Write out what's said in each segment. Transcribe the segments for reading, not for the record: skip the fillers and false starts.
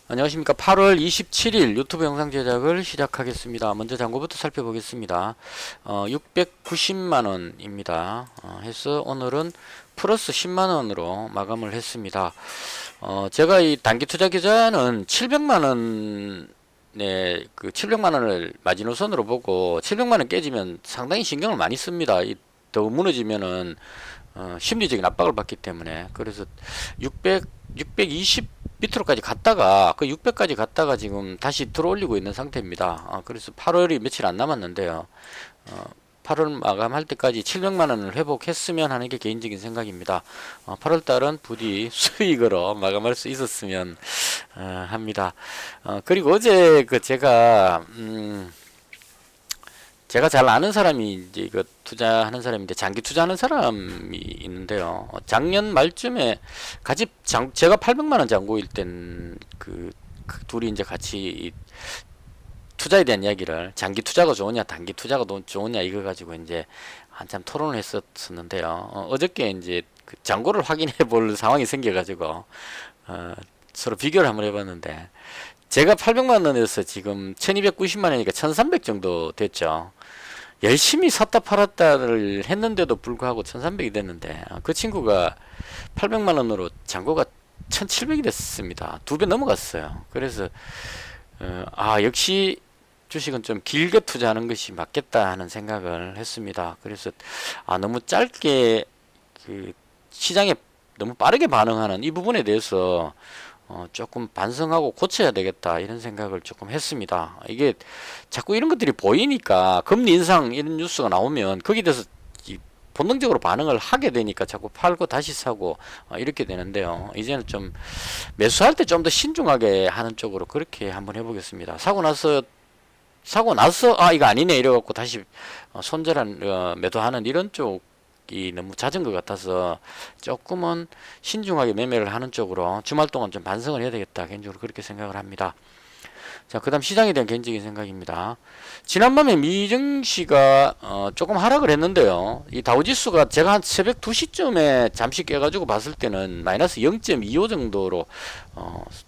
안녕하십니까. 8월 27일 유튜브 영상 제작을 시작하겠습니다. 먼저 잔고부터 살펴보겠습니다. 690만원입니다. 해서 오늘은 플러스 10만원으로 마감을 했습니다. 제가 이 단기 투자 계좌는 700만원 그 700만원을 마지노선으로 보고 700만원 깨지면 상당히 신경을 많이 씁니다. 더 무너지면은 심리적인 압박을 받기 때문에. 그래서 620 밑으로까지 갔다가 그 600까지 갔다가 지금 다시 들어올리고 있는 상태입니다. 그래서 8월이 며칠 안 남았는데요. 8월 마감할 때까지 700만원을 회복했으면 하는 게 개인적인 생각입니다. 8월달은 부디 수익으로 마감할 수 있었으면 합니다. 그리고 어제 그 제가 잘 아는 사람이 이제 이거 투자하는 사람인데 장기 투자하는 사람이 있는데요. 작년 말쯤에 제가 800만원 잔고일 땐 그 둘이 이제 같이 투자에 대한 이야기를 장기 투자가 좋으냐 단기 투자가 좋으냐 이거 가지고 이제 한참 토론을 했었는데요. 어저께 이제 그 잔고를 확인해 볼 상황이 생겨 가지고 서로 비교를 한번 해봤는데 제가 800만원에서 지금 1290만원이니까 1300 정도 됐죠. 열심히 샀다 팔았다를 했는데도 불구하고 1300이 됐는데 그 친구가 800만원으로 잔고가 1700이 됐습니다. 2배 넘어갔어요. 그래서 역시 주식은 좀 길게 투자하는 것이 맞겠다 하는 생각을 했습니다. 그래서 너무 짧게 그 시장에 너무 빠르게 반응하는 이 부분에 대해서 조금 반성하고 고쳐야 되겠다 이런 생각을 조금 했습니다. 이게 자꾸 이런 것들이 보이니까 금리 인상 이런 뉴스가 나오면 거기에 대해서 본능적으로 반응을 하게 되니까 자꾸 팔고 다시 사고 이렇게 되는데요. 이제는 좀 매수할 때 좀 더 신중하게 하는 쪽으로 그렇게 한번 해보겠습니다. 사고 나서 이거 아니네 이래갖고 다시 손절한 매도하는 이런 쪽이 너무 잦은 것 같아서 조금은 신중하게 매매를 하는 쪽으로 주말 동안 좀 반성을 해야 되겠다 개인적으로 그렇게 생각을 합니다. 자, 그 다음 시장에 대한 개인적인 생각입니다. 지난밤에 미증시가 조금 하락을 했는데요. 이 다우지수가 제가 한 새벽 2시쯤에 잠시 깨가지고 봤을 때는 마이너스 0.25 정도로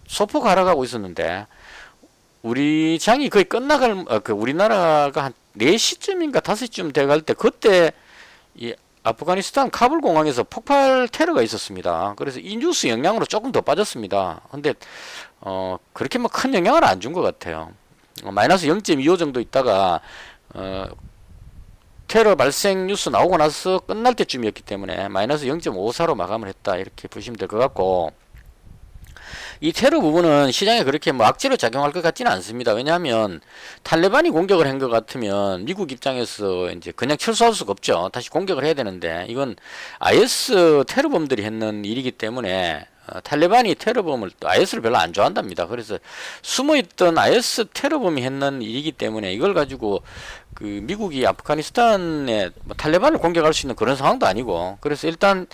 소폭 하락하고 있었는데 우리 장이 거의 우리나라가 한 4시쯤인가 5시쯤 돼갈 때 그때 이 아프가니스탄 카불 공항에서 폭발 테러가 있었습니다. 그래서 이 뉴스 영향으로 조금 더 빠졌습니다. 근데 그렇게 뭐 큰 영향을 안 준 것 같아요. 마이너스 0.25 정도 있다가 테러 발생 뉴스 나오고 나서 끝날 때쯤이었기 때문에 마이너스 0.54로 마감을 했다 이렇게 보시면 될 것 같고, 이 테러 부분은 시장에 그렇게 뭐 악재로 작용할 것 같지는 않습니다. 왜냐하면 탈레반이 공격을 한 것 같으면 미국 입장에서 이제 그냥 철수할 수가 없죠. 다시 공격을 해야 되는데 이건 IS 테러범들이 했는 일이기 때문에 탈레반이 테러범을 또 IS를 별로 안 좋아한답니다. 그래서 숨어있던 IS 테러범이 했는 일이기 때문에 이걸 가지고 그 미국이 아프가니스탄에 뭐 탈레반을 공격할 수 있는 그런 상황도 아니고, 그래서 일단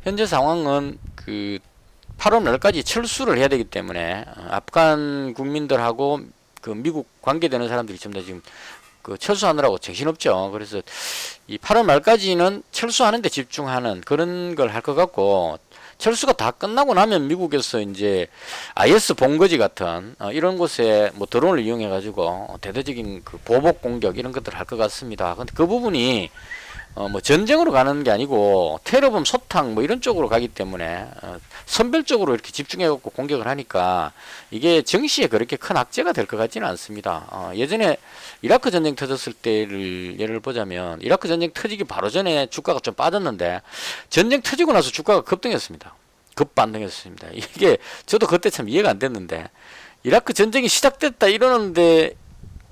현재 상황은 그 8월 말까지 철수를 해야 되기 때문에 아프간 국민들하고 그 미국 관계되는 사람들이 전부 다 지금 그 철수하느라고 정신없죠. 그래서 이 8월 말까지는 철수하는 데 집중하는 그런 걸 할 것 같고, 철수가 다 끝나고 나면 미국에서 이제 IS 본거지 같은 이런 곳에 뭐 드론을 이용해 가지고 대대적인 그 보복 공격 이런 것들을 할 것 같습니다. 근데 그 부분이 뭐 전쟁으로 가는 게 아니고 테러범 소탕 뭐 이런 쪽으로 가기 때문에 선별적으로 이렇게 집중해 갖고 공격을 하니까 이게 정시에 그렇게 큰 악재가 될 것 같지는 않습니다. 예전에 이라크 전쟁 터졌을 때를 예를 보자면 이라크 전쟁 터지기 바로 전에 주가가 좀 빠졌는데 전쟁 터지고 나서 주가가 급등했습니다. 급반등했습니다. 이게 저도 그때 참 이해가 안 됐는데, 이라크 전쟁이 시작됐다 이러는데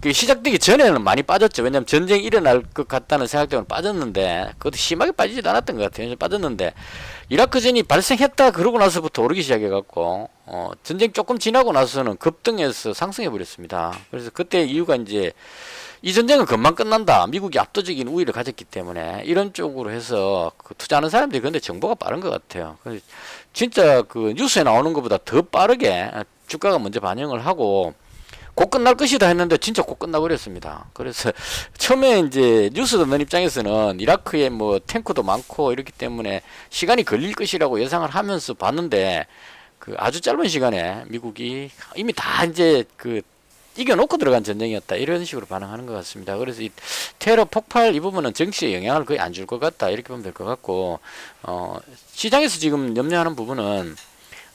그 시작되기 전에는 많이 빠졌죠. 왜냐하면 전쟁이 일어날 것 같다는 생각 때문에 빠졌는데, 그것도 심하게 빠지지도 않았던 것 같아요. 빠졌는데 이라크전이 발생했다 그러고 나서부터 오르기 시작해갖고 전쟁 조금 지나고 나서는 급등해서 상승해 버렸습니다. 그래서 그때 이유가 이제 이 전쟁은 금방 끝난다, 미국이 압도적인 우위를 가졌기 때문에 이런 쪽으로 해서 그 투자하는 사람들이 근데 정보가 빠른 것 같아요. 그래서 진짜 그 뉴스에 나오는 것보다 더 빠르게 주가가 먼저 반영을 하고 곧 끝날 것이다 했는데 진짜 곧 끝나버렸습니다. 그래서 처음에 이제 뉴스 듣는 입장에서는 이라크에 뭐 탱크도 많고 이렇기 때문에 시간이 걸릴 것이라고 예상을 하면서 봤는데 그 아주 짧은 시간에 미국이 이미 다 이제 그 이겨놓고 들어간 전쟁이었다 이런 식으로 반응하는 것 같습니다. 그래서 이 테러 폭발 이 부분은 정치에 영향을 거의 안 줄 것 같다 이렇게 보면 될 것 같고 시장에서 지금 염려하는 부분은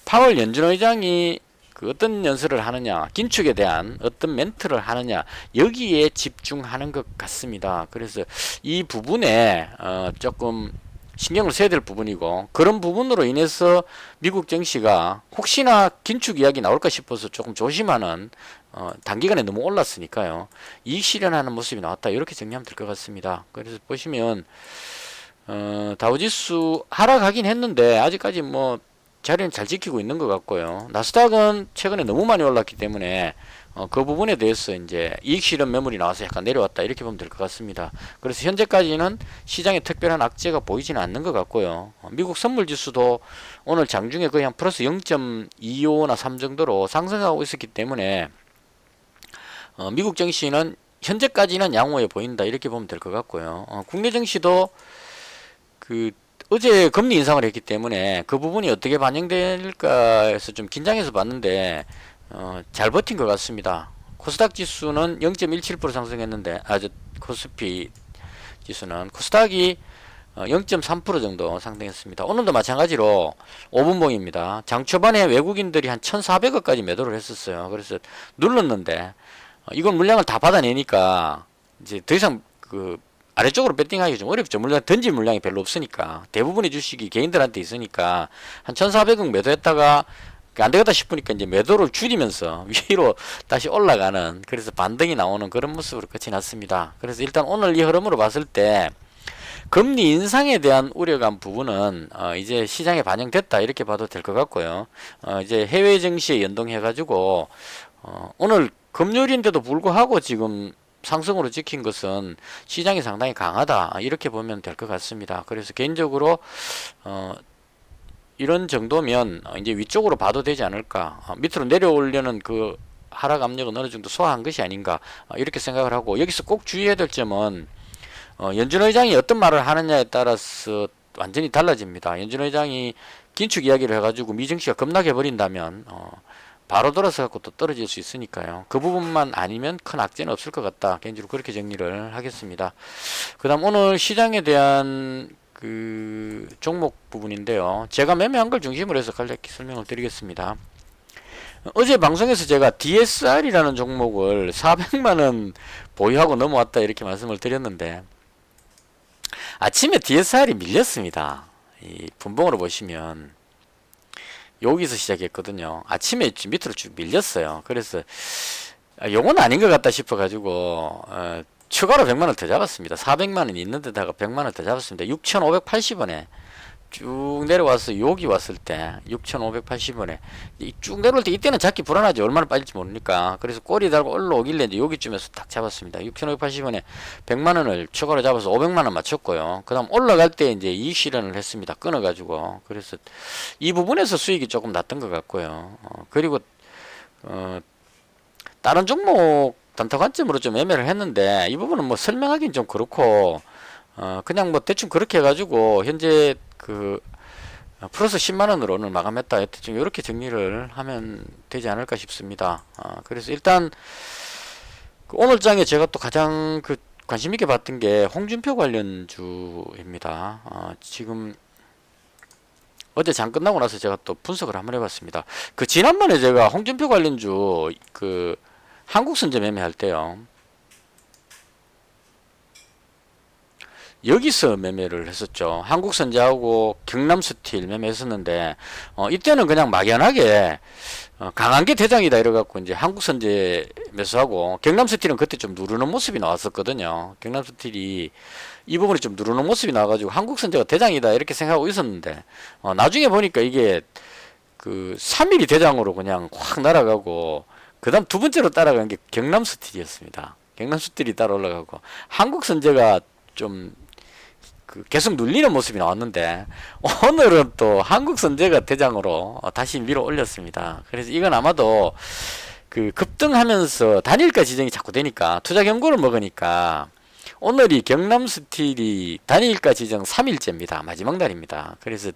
파월 연준 의장이 그 어떤 연설을 하느냐 긴축에 대한 어떤 멘트를 하느냐 여기에 집중하는 것 같습니다. 그래서 이 부분에 조금 신경을 써야 될 부분이고 그런 부분으로 인해서 미국 증시가 혹시나 긴축 이야기 나올까 싶어서 조금 조심하는 단기간에 너무 올랐으니까요. 이익 실현하는 모습이 나왔다. 이렇게 정리하면 될 것 같습니다. 그래서 보시면 다우지수 하락하긴 했는데 아직까지 뭐 자리는 잘 지키고 있는 것 같고요. 나스닥은 최근에 너무 많이 올랐기 때문에 그 부분에 대해서 이제 이익 실현 매물이 나와서 약간 내려왔다 이렇게 보면 될 것 같습니다. 그래서 현재까지는 시장에 특별한 악재가 보이지는 않는 것 같고요. 미국 선물 지수도 오늘 장중에 거의 한 플러스 0.25나 3 정도로 상승하고 있었기 때문에 미국 증시는 현재까지는 양호해 보인다 이렇게 보면 될 것 같고요. 국내 증시도 그 어제 금리 인상을 했기 때문에 그 부분이 어떻게 반영될까 해서 좀 긴장해서 봤는데 잘 버틴 것 같습니다. 코스닥 지수는 0.17% 상승했는데 코스피 지수는 코스닥이 0.3% 정도 상승했습니다. 오늘도 마찬가지로 5분봉입니다. 장 초반에 외국인들이 한 1,400억까지 매도를 했었어요. 그래서 눌렀는데 이건 물량을 다 받아내니까 이제 더 이상 그 아래쪽으로 배팅하기 좀 어렵죠. 물론 던질 물량이 별로 없으니까 대부분의 주식이 개인들한테 있으니까 한 1,400억 매도했다가 안 되겠다 싶으니까 이제 매도를 줄이면서 위로 다시 올라가는 그래서 반등이 나오는 그런 모습으로 끝이 났습니다. 그래서 일단 오늘 이 흐름으로 봤을 때 금리 인상에 대한 우려감 부분은 이제 시장에 반영됐다 이렇게 봐도 될 것 같고요. 이제 해외 증시에 연동해 가지고 오늘 금요일인데도 불구하고 지금 상승으로 찍힌 것은 시장이 상당히 강하다 이렇게 보면 될 것 같습니다. 그래서 개인적으로 이런 정도면 이제 위쪽으로 봐도 되지 않을까 밑으로 내려오려는 그 하락 압력은 어느 정도 소화한 것이 아닌가 이렇게 생각을 하고 여기서 꼭 주의해야 될 점은 연준 의장이 어떤 말을 하느냐에 따라서 완전히 달라집니다. 연준 의장이 긴축 이야기를 해가지고 미증시가 급락해 버린다면 바로 돌아서 갖고 또 떨어질 수 있으니까요. 그 부분만 아니면 큰 악재는 없을 것 같다. 개인적으로 그렇게 정리를 하겠습니다. 그 다음 오늘 시장에 대한 그 종목 부분인데요. 제가 매매한 걸 중심으로 해서 간략히 설명을 드리겠습니다. 어제 방송에서 제가 DSR이라는 종목을 400만원 보유하고 넘어왔다 이렇게 말씀을 드렸는데 아침에 DSR이 밀렸습니다. 이 분봉으로 보시면 여기서 시작했거든요. 아침에 밑으로 쭉 밀렸어요. 그래서 요건 아닌 것 같다 싶어 가지고 추가로 100만원 더 잡았습니다. 400만원 있는 데다가 100만원 더 잡았습니다. 6,580원에 쭉 내려와서 여기 왔을 때 6,580원에 쭉 내려올 때 이때는 잡기 불안하죠. 얼마나 빠질지 모르니까. 그래서 꼬리 달고 올라오길래 이제 여기쯤에서 딱 잡았습니다. 6,580원에 100만원을 추가로 잡아서 500만원 맞췄고요. 그 다음 올라갈 때 이제 이익 실현을 했습니다. 끊어가지고. 그래서 이 부분에서 수익이 조금 났던 것 같고요. 그리고 다른 종목 단타 관점으로 좀 매매를 했는데 이 부분은 뭐 설명하기는 좀 그렇고 그냥 뭐 대충 그렇게 해가지고 현재 그 플러스 10만원으로 오늘 마감했다. 대충 이렇게 정리를 하면 되지 않을까 싶습니다. 그래서 일단 그 오늘 장에 제가 또 가장 그 관심 있게 봤던 게 홍준표 관련주입니다. 지금 어제 장 끝나고 나서 제가 또 분석을 한번 해봤습니다. 그 지난번에 제가 홍준표 관련주 그 한국선제 매매할 때요. 여기서 매매를 했었죠. 한국선제하고 경남스틸 매매했었는데 이때는 그냥 막연하게 강한 게 대장이다 이래갖고 이제 한국선제 매수하고 경남스틸은 그때 좀 누르는 모습이 나왔었거든요. 경남스틸이 이 부분이 좀 누르는 모습이 나와가지고 한국선제가 대장이다 이렇게 생각하고 있었는데 나중에 보니까 이게 그 3일이 대장으로 그냥 확 날아가고 그 다음 두 번째로 따라간 게 경남스틸이었습니다. 경남스틸이 따라 올라가고 한국선제가 좀 그 계속 눌리는 모습이 나왔는데 오늘은 또 한국선제가 대장으로 다시 밀어 올렸습니다. 그래서 이건 아마도 그 급등하면서 단일가 지정이 자꾸 되니까 투자 경고를 먹으니까 오늘이 경남스틸이 단일가 지정 3일째입니다. 마지막 날입니다. 그래서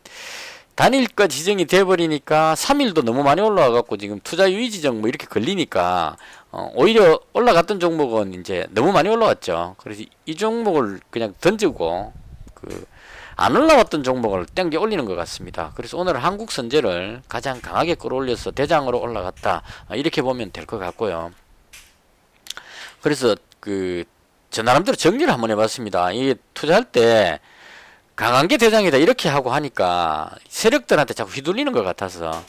단일가 지정이 돼버리니까 3일도 너무 많이 올라와갖고 지금 투자 유의 지정 뭐 이렇게 걸리니까 오히려 올라갔던 종목은 이제 너무 많이 올라왔죠. 그래서 이 종목을 그냥 던지고 안 올라왔던 종목을 땡겨 올리는 것 같습니다. 그래서 오늘 한국선제를 가장 강하게 끌어올려서 대장으로 올라갔다, 이렇게 보면 될 것 같고요. 그래서 저 나름대로 정리를 한번 해봤습니다. 이 투자할 때 강한 게 대장이다 이렇게 하고 하니까 세력들한테 자꾸 휘둘리는 것 같아서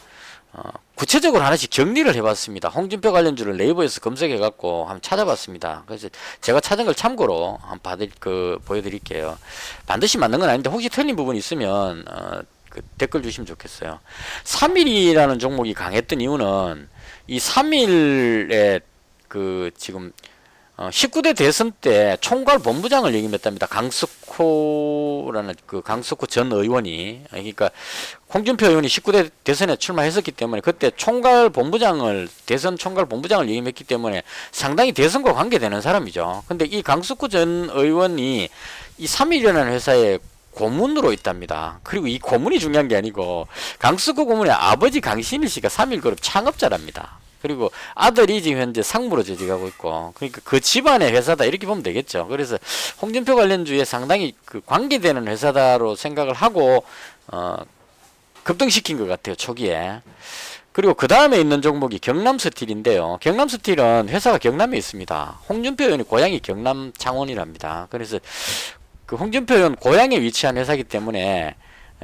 구체적으로 하나씩 정리를 해봤습니다. 홍준표 관련주를 네이버에서 검색해갖고 한번 찾아봤습니다. 그래서 제가 찾은 걸 참고로 한번 보여드릴게요. 반드시 맞는 건 아닌데 혹시 틀린 부분이 있으면 댓글 주시면 좋겠어요. 3일이라는 종목이 강했던 이유는 이 3일에 지금 19대 대선 때 총괄 본부장을 역임했답니다. 강석호라는 강석호 전 의원이, 그러니까 홍준표 의원이 19대 대선에 출마했었기 때문에 그때 대선 총괄 본부장을 역임했기 때문에 상당히 대선과 관계되는 사람이죠. 근데 이 강석호 전 의원이 이 3일이라는 회사에 고문으로 있답니다. 그리고 이 고문이 중요한 게 아니고 강석호 고문의 아버지 강신일 씨가 3일그룹 창업자랍니다. 그리고 아들이 지금 현재 상무로 재직하고 있고, 그러니까 그 집안의 회사다 이렇게 보면 되겠죠. 그래서 홍준표 관련주에 상당히 관계되는 회사다로 생각을 하고 급등시킨 것 같아요, 초기에. 그리고 그 다음에 있는 종목이 경남스틸인데요. 경남스틸은 회사가 경남에 있습니다. 홍준표 의원이 고향이 경남 창원이랍니다. 그래서 홍준표 의원 고향에 위치한 회사이기 때문에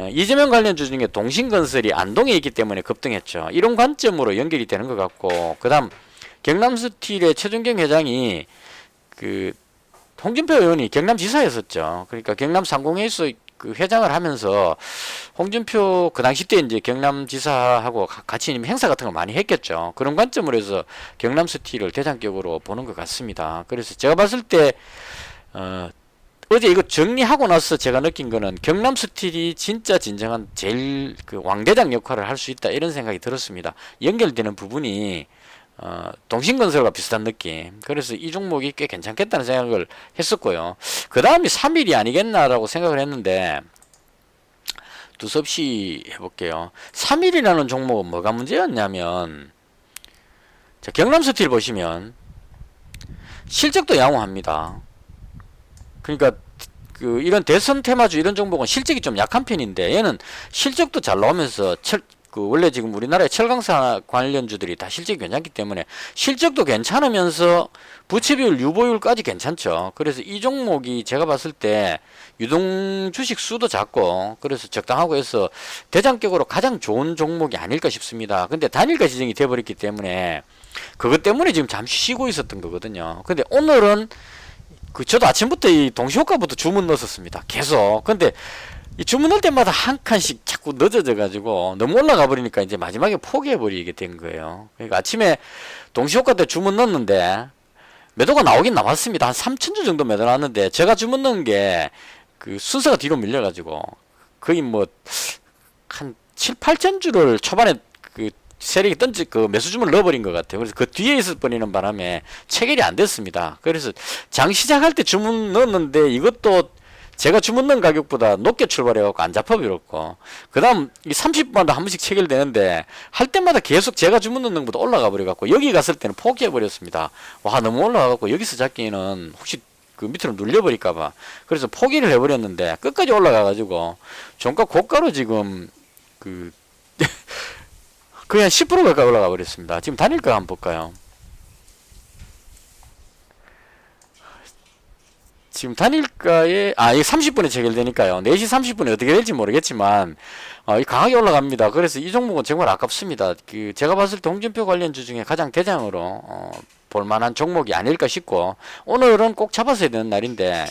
이재명 관련주 중에 동신건설이 안동에 있기 때문에 급등했죠. 이런 관점으로 연결이 되는 것 같고, 그 다음 경남스틸의 최준경 회장이 홍준표 의원이 경남지사였었죠. 그러니까 경남상공회의소 회장을 하면서 홍준표 그 당시 때 이제 경남지사하고 같이 행사 같은 걸 많이 했겠죠. 그런 관점으로 해서 경남스틸을 대장격으로 보는 것 같습니다. 그래서 제가 봤을 때 어제 이거 정리하고 나서 제가 느낀 거는 경남스틸이 진짜 진정한 제일 왕대장 역할을 할 수 있다 이런 생각이 들었습니다. 연결되는 부분이 동신건설과 비슷한 느낌. 그래서 이 종목이 꽤 괜찮겠다는 생각을 했었고요. 그 다음이 3일이 아니겠나라고 생각을 했는데 두서없이 해볼게요. 3일이라는 종목은 뭐가 문제였냐면, 자, 경남스틸 보시면 실적도 양호합니다. 그러니까 이런 대선 테마주 이런 종목은 실적이 좀 약한 편인데 얘는 실적도 잘 나오면서 원래 지금 우리나라의 철강사 관련주들이 다 실적이 괜찮기 때문에 실적도 괜찮으면서 부채비율 유보율까지 괜찮죠. 그래서 이 종목이 제가 봤을 때 유동 주식 수도 작고 그래서 적당하고 해서 대장격으로 가장 좋은 종목이 아닐까 싶습니다. 근데 단일가 지정이 돼버렸기 때문에 그것 때문에 지금 잠시 쉬고 있었던 거거든요. 근데 오늘은 저도 아침부터 이 동시효과부터 주문 넣었습니다. 계속. 근데 이 주문 넣을 때마다 한 칸씩 자꾸 늦어져 가지고 너무 올라가 버리니까 이제 마지막에 포기해 버리게 된 거예요. 그러니까 아침에 동시효과 때 주문 넣었는데 매도가 나오긴 나왔습니다. 한 3,000주 정도 매도 나왔는데 제가 주문 넣은 게 순서가 뒤로 밀려 가지고 거의 뭐 한 7, 8,000주를 초반에 세력이 매수 주문을 넣어버린 것 같아요. 그래서 그 뒤에 있을 뻔히는 바람에 체결이 안 됐습니다. 그래서 장 시작할 때 주문 넣었는데 이것도 제가 주문 넣은 가격보다 높게 출발해갖고 안 잡혀버렸고, 그 다음 이 30분마다 한 번씩 체결되는데 할 때마다 계속 제가 주문 넣는 것보다 올라가 버려갖고 여기 갔을 때는 포기해버렸습니다. 와, 너무 올라가갖고 여기서 잡기는 혹시 밑으로 눌려버릴까봐. 그래서 포기를 해버렸는데 끝까지 올라가가지고 종가 고가로 지금 거의 한 10% 가까이 올라가 버렸습니다. 지금 단일가 한번 볼까요? 지금 단일가에 이게 30분에 체결되니까요. 4시 30분에 어떻게 될지 모르겠지만 강하게 올라갑니다. 그래서 이 종목은 정말 아깝습니다. 제가 봤을 때 홍준표 관련주 중에 가장 대장으로 볼만한 종목이 아닐까 싶고, 오늘은 꼭 잡았어야 되는 날인데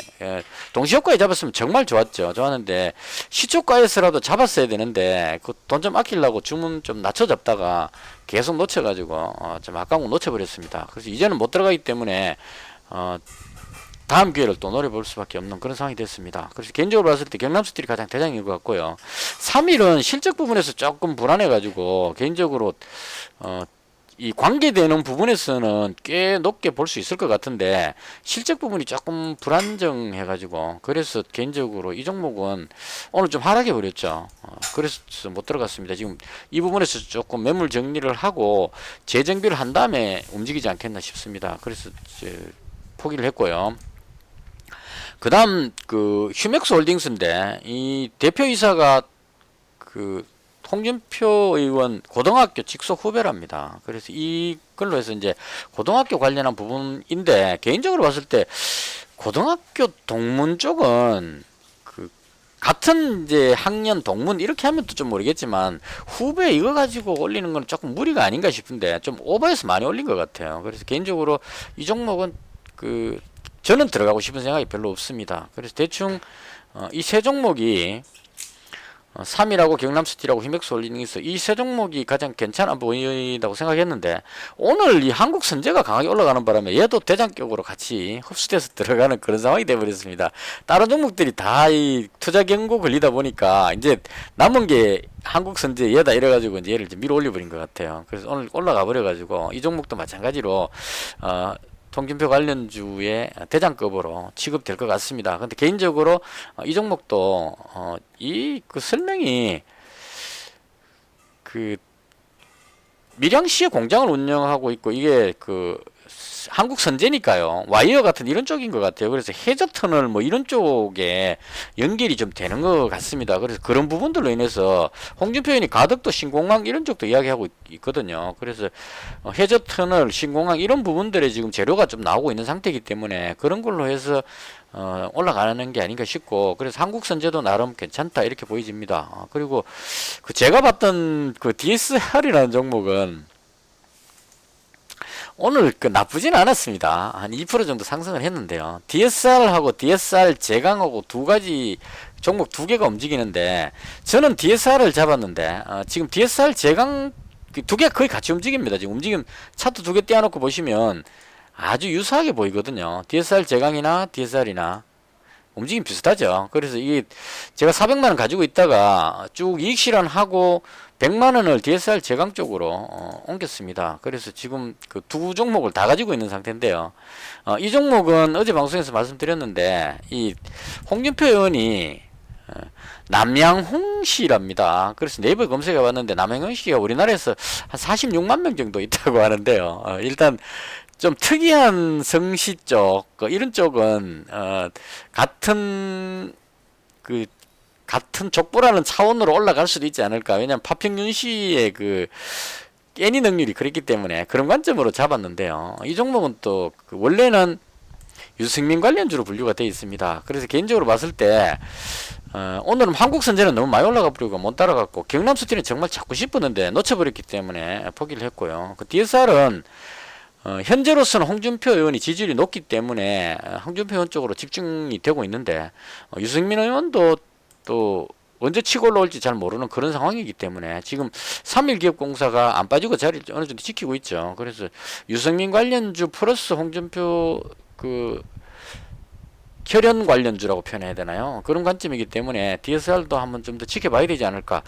동시효과에 잡았으면 정말 좋았는데 시초가에서라도 잡았어야 되는데 돈 좀 아끼려고 주문 좀 낮춰 잡다가 계속 놓쳐가지고 좀 아까운 거 놓쳐버렸습니다. 그래서 이제는 못 들어가기 때문에 다음 기회를 또 노려볼 수밖에 없는 그런 상황이 됐습니다. 그래서 개인적으로 봤을 때 경남스틸이 가장 대장인 것 같고요. 3일은 실적 부분에서 조금 불안해가지고 개인적으로 이 관계되는 부분에서는 꽤 높게 볼 수 있을 것 같은데 실적 부분이 조금 불안정해 가지고 그래서 개인적으로 이 종목은 오늘 좀 하락해 버렸죠. 그래서 못 들어갔습니다. 지금 이 부분에서 조금 매물 정리를 하고 재정비를 한 다음에 움직이지 않겠나 싶습니다. 그래서 포기를 했고요. 그 다음 그 휴맥스 홀딩스인데 이 대표이사가 그 홍준표 의원 고등학교 직속 후배랍니다. 그래서 이걸로 해서 이제 고등학교 관련한 부분인데 개인적으로 봤을 때 고등학교 동문 쪽은 그 같은 이제 학년 동문 이렇게 하면 또 좀 모르겠지만 후배 이거 가지고 올리는 건 조금 무리가 아닌가 싶은데 좀 오버해서 많이 올린 것 같아요. 그래서 개인적으로 이 종목은 그 저는 들어가고 싶은 생각이 별로 없습니다. 그래서 대충 이 세 종목이 3위라고 경남스틸하고 히맥스 홀딩스 이 세 종목이 가장 괜찮아 보인다고 생각했는데 오늘 이 한국선제가 강하게 올라가는 바람에 얘도 대장격으로 같이 흡수돼서 들어가는 그런 상황이 되어버렸습니다. 다른 종목들이 다 이 투자 경고 걸리다 보니까 이제 남은 게 한국선제 얘다 이래가지고 이제 얘를 밀어 올려버린 것 같아요. 그래서 오늘 올라가 버려가지고 이 종목도 마찬가지로 홍준표 관련주의 대장급으로 취급될 것 같습니다. 근데 개인적으로 이 종목도 이 그 설명이 그 밀양시에 공장을 운영하고 있고 이게 그 한국 선제니까요. 와이어 같은 이런 쪽인 것 같아요. 그래서 해저 터널 뭐 이런 쪽에 연결이 좀 되는 것 같습니다. 그래서 그런 부분들로 인해서 홍준표 의원이 가덕도 신공항 이런 쪽도 이야기하고 있거든요. 그래서 해저 터널, 신공항 이런 부분들에 지금 재료가 좀 나오고 있는 상태이기 때문에 그런 걸로 해서 올라가는 게 아닌가 싶고 그래서 한국 선제도 나름 괜찮다 이렇게 보여집니다. 그리고 그 제가 봤던 그 DSR이라는 종목은 오늘 그 나쁘진 않았습니다. 한 2% 정도 상승을 했는데요. DSR하고 DSR 제강하고 두 가지 종목 두 개가 움직이는데 저는 DSR을 잡았는데 지금 DSR 제강 두 개 거의 같이 움직입니다. 지금 움직임 차트 두 개 떼어놓고 보시면 아주 유사하게 보이거든요. DSR 제강이나 DSR이나 움직임 비슷하죠. 그래서 이게 제가 400만원 가지고 있다가 쭉 이익 실현하고 100만원을 DSR 제강 쪽으로 옮겼습니다. 그래서 지금 그 두 종목을 다 가지고 있는 상태인데요. 이 종목은 어제 방송에서 말씀드렸는데 이 홍준표 의원이 남양홍씨랍니다. 그래서 네이버에 검색해 봤는데 남양홍씨가 우리나라에서 한 46만 명 정도 있다고 하는데요. 일단 좀 특이한 성씨 쪽 이런 쪽은 같은 족보라는 차원으로 올라갈 수도 있지 않을까. 왜냐하면 파평윤 씨의 그 깨니 능률이 그랬기 때문에 그런 관점으로 잡았는데요. 이 종목은 또 원래는 유승민 관련주로 분류가 되어 있습니다. 그래서 개인적으로 봤을 때 오늘은 한국선제는 너무 많이 올라가 버리고 못 따라갔고 경남스틸은 정말 잡고 싶었는데 놓쳐버렸기 때문에 포기를 했고요. 그 DSR은 현재로서는 홍준표 의원이 지지율이 높기 때문에 홍준표 의원 쪽으로 집중이 되고 있는데 유승민 의원도 또 언제 치고 올라올지 잘 모르는 그런 상황이기 때문에 지금 3일기업공사가 안 빠지고 자리를 어느 정도 지키고 있죠. 그래서 유승민 관련주 플러스 홍준표 그 혈연 관련주라고 표현해야 되나요? 그런 관점이기 때문에 DSR도 한번 좀 더 지켜봐야 되지 않을까.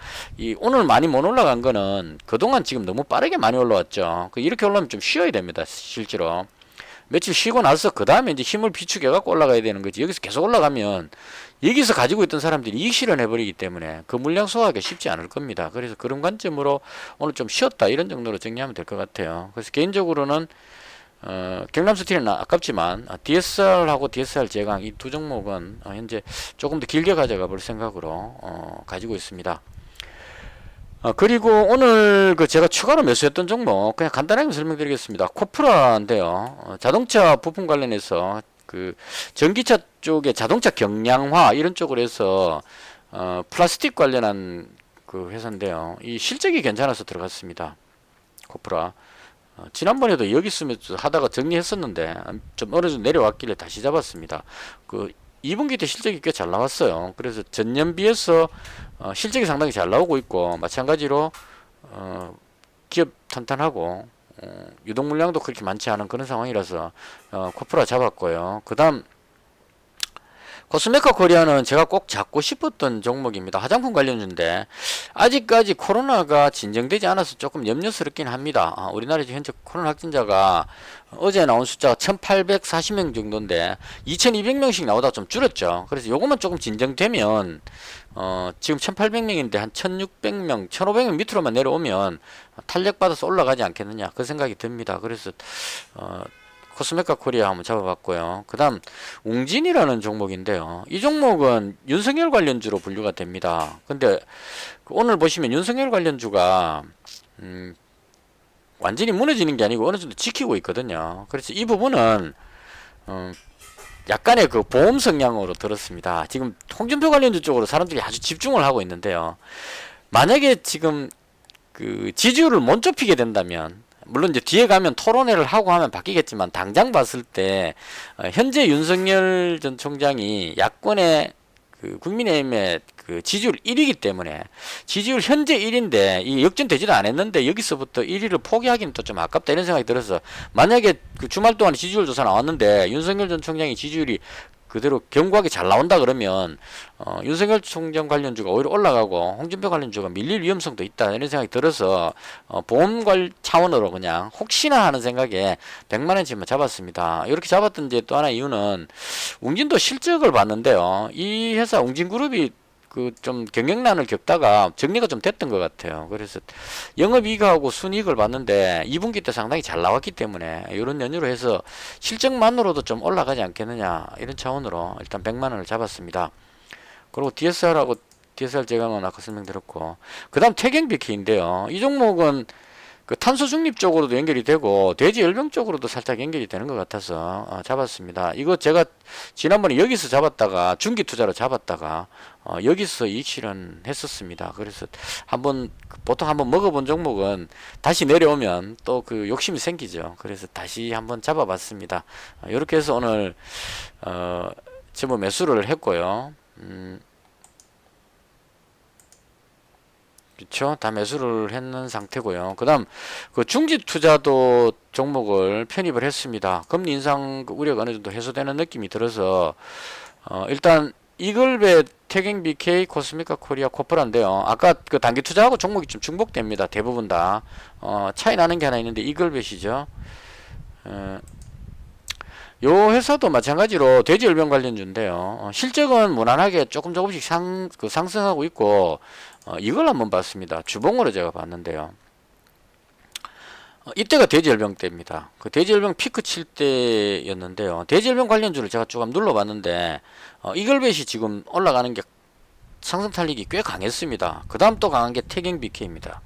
오늘 많이 못 올라간 거는 그동안 지금 너무 빠르게 많이 올라왔죠. 이렇게 올라오면 좀 쉬어야 됩니다. 실제로. 며칠 쉬고 나서 그 다음에 이제 힘을 비축해 갖고 올라가야 되는 거지. 여기서 계속 올라가면 여기서 가지고 있던 사람들이 이익 실현해 버리기 때문에 그 물량 소화하기가 쉽지 않을 겁니다. 그래서 그런 관점으로 오늘 좀 쉬었다 이런 정도로 정리하면 될 것 같아요. 그래서 개인적으로는 경남스틸은 아깝지만 DSR하고 DSR 제강 이 두 종목은 현재 조금 더 길게 가져가 볼 생각으로 가지고 있습니다. 그리고 오늘 그 제가 추가로 매수했던 종목 그냥 간단하게 설명드리겠습니다. 코프라인데요. 자동차 부품 관련해서 그 전기차 쪽에 자동차 경량화 이런 쪽으로 해서 플라스틱 관련한 그 회사인데요. 이 실적이 괜찮아서 들어갔습니다. 코프라. 지난번에도 여기 있으면 하다가 정리했었는데 좀 어느 정도 내려왔길래 다시 잡았습니다. 그 2분기 때 실적이 꽤 잘 나왔어요. 그래서 전년 비해서 실적이 상당히 잘 나오고 있고 마찬가지로 기업 탄탄하고 유동 물량도 그렇게 많지 않은 그런 상황이라서 코프라 잡았고요. 그 다음 코스메카 코리아는 제가 꼭 잡고 싶었던 종목입니다. 화장품 관련주인데 아직까지 코로나가 진정되지 않아서 조금 염려스럽긴 합니다. 우리나라에 현재 코로나 확진자가 어제 나온 숫자가 1840명 정도인데 2200명씩 나오다가 좀 줄었죠. 그래서 요것만 조금 진정되면 지금 1800명인데 한 1600명 1500명 밑으로만 내려오면 탄력받아서 올라가지 않겠느냐 그 생각이 듭니다. 그래서 코스메카 코리아 한번 잡아봤고요. 그 다음 웅진이라는 종목인데요. 이 종목은 윤석열 관련주로 분류가 됩니다. 근데 오늘 보시면 윤석열 관련주가 완전히 무너지는 게 아니고 어느 정도 지키고 있거든요. 그래서 이 부분은 약간의 그 보험 성향으로 들었습니다. 지금 홍준표 관련주 쪽으로 사람들이 아주 집중을 하고 있는데요. 만약에 지금 그 지지율을 못 좁히게 된다면 물론 이제 뒤에 가면 토론회를 하고 하면 바뀌겠지만 당장 봤을 때 현재 윤석열 전 총장이 야권의 그 국민의힘의 그 지지율 1위이기 때문에 지지율 현재 1위인데 이 역전되지도 않았는데 여기서부터 1위를 포기하기는 또 좀 아깝다 이런 생각이 들어서 만약에 그 주말 동안 지지율 조사 나왔는데 윤석열 전 총장이 지지율이 그대로 견고하게 잘 나온다 그러면 윤석열 총장 관련주가 오히려 올라가고 홍준표 관련주가 밀릴 위험성도 있다 이런 생각이 들어서 보험 차원으로 그냥 혹시나 하는 생각에 100만원치만 잡았습니다. 이렇게 잡았던 이제 또 하나 이유는 웅진도 실적을 봤는데요. 이 회사 웅진그룹이 그 좀 경영난을 겪다가 정리가 좀 됐던 것 같아요. 그래서 영업이익하고 순이익을 봤는데 2분기 때 상당히 잘 나왔기 때문에 이런 연유로 해서 실적만으로도 좀 올라가지 않겠느냐 이런 차원으로 일단 100만원을 잡았습니다. 그리고 DSR 제강은 아까 설명드렸고 그 다음 태경비키인데요. 이 종목은 그 탄소 중립 쪽으로도 연결이 되고 돼지 열병 쪽으로도 살짝 연결이 되는 것 같아서 잡았습니다. 이거 제가 지난번에 여기서 잡았다가 중기 투자로 잡았다가 여기서 이익 실현했었습니다. 그래서 보통 한번 먹어본 종목은 다시 내려오면 또 그 욕심이 생기죠. 그래서 다시 한번 잡아봤습니다. 이렇게 해서 오늘 전부 매수를 했고요. 그렇죠. 다 매수를 했는 상태고요. 그 다음 그 중지 투자도 종목을 편입을 했습니다. 금리 인상 우려가 어느 정도 해소되는 느낌이 들어서 일단 이글벳, 태경BK, 코스미카 코리아, 코프라인데요. 아까 그 단기 투자하고 종목이 좀 중복됩니다. 대부분 다 차이 나는 게 하나 있는데 이글벳이죠. 요 회사도 마찬가지로 돼지열병 관련주인데요. 실적은 무난하게 조금씩 상승하고 있고 이걸 한번 봤습니다. 주봉으로 제가 봤는데요. 이때가 돼지열병 때입니다. 그 돼지열병 피크 칠 때였는데요. 돼지열병 관련주를 제가 조금 눌러봤는데 이글벳이 지금 올라가는 게 상승 탄력이 꽤 강했습니다. 그 다음 또 강한 게 태경BK입니다.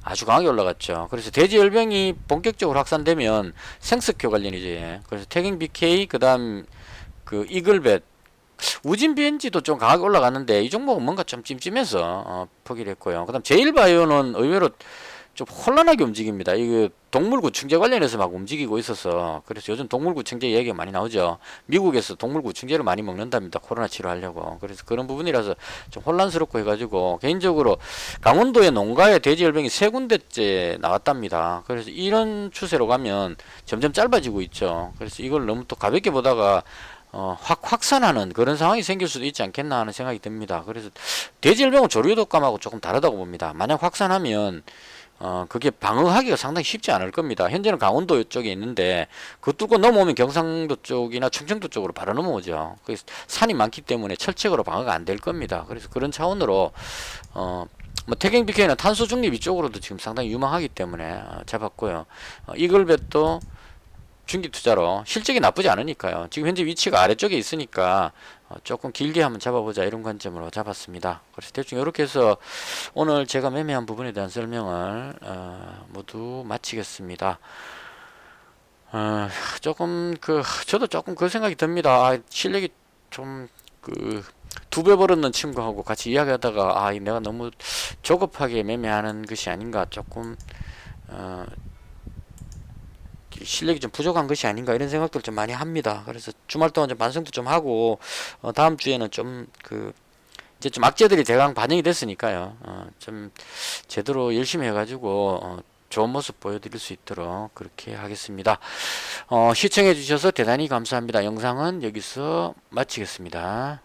아주 강하게 올라갔죠. 그래서 돼지열병이 본격적으로 확산되면 생석효 관련이지. 그래서 태경BK 그 다음 그 이글벳 우진비엔지도 좀 강하게 올라갔는데 이 종목은 뭔가 좀 찜찜해서 포기를 했고요. 그 다음 제일바이오는 의외로 좀 혼란하게 움직입니다. 이거 동물구충제 관련해서 막 움직이고 있어서 그래서 요즘 동물구충제 얘기가 많이 나오죠. 미국에서 동물구충제를 많이 먹는답니다. 코로나 치료하려고. 그래서 그런 부분이라서 좀 혼란스럽고 해가지고 개인적으로 강원도의 농가에 돼지열병이 3군데째 나왔답니다. 그래서 이런 추세로 가면 점점 짧아지고 있죠. 그래서 이걸 너무 또 가볍게 보다가 확산하는 그런 상황이 생길 수도 있지 않겠나 하는 생각이 듭니다. 그래서 돼지열병은 조류독감하고 조금 다르다고 봅니다. 만약 확산하면 그게 방어하기가 상당히 쉽지 않을 겁니다. 현재는 강원도 쪽에 있는데 그 뚫고 넘어오면 경상도 쪽이나 충청도 쪽으로 바로 넘어오죠. 그래서 산이 많기 때문에 철책으로 방어가 안 될 겁니다. 그래서 그런 차원으로 뭐 태경BK는 탄소 중립 이쪽으로도 지금 상당히 유망하기 때문에 잡았고요. 이글벳도 중기 투자로 실적이 나쁘지 않으니까요. 지금 현재 위치가 아래쪽에 있으니까 조금 길게 한번 잡아보자 이런 관점으로 잡았습니다. 그래서 대충 이렇게 해서 오늘 제가 매매한 부분에 대한 설명을 모두 마치겠습니다. 저도 조금 그 생각이 듭니다. 실력이 좀 두 배 벌었는 친구하고 같이 이야기하다가 내가 너무 조급하게 매매하는 것이 아닌가 조금 실력이 좀 부족한 것이 아닌가 이런 생각들 좀 많이 합니다. 그래서 주말 동안 좀 반성도 좀 하고 다음 주에는 좀 이제 좀 악재들이 대강 반영이 됐으니까요. 좀 제대로 열심히 해가지고 좋은 모습 보여드릴 수 있도록 그렇게 하겠습니다. 시청해 주셔서 대단히 감사합니다. 영상은 여기서 마치겠습니다.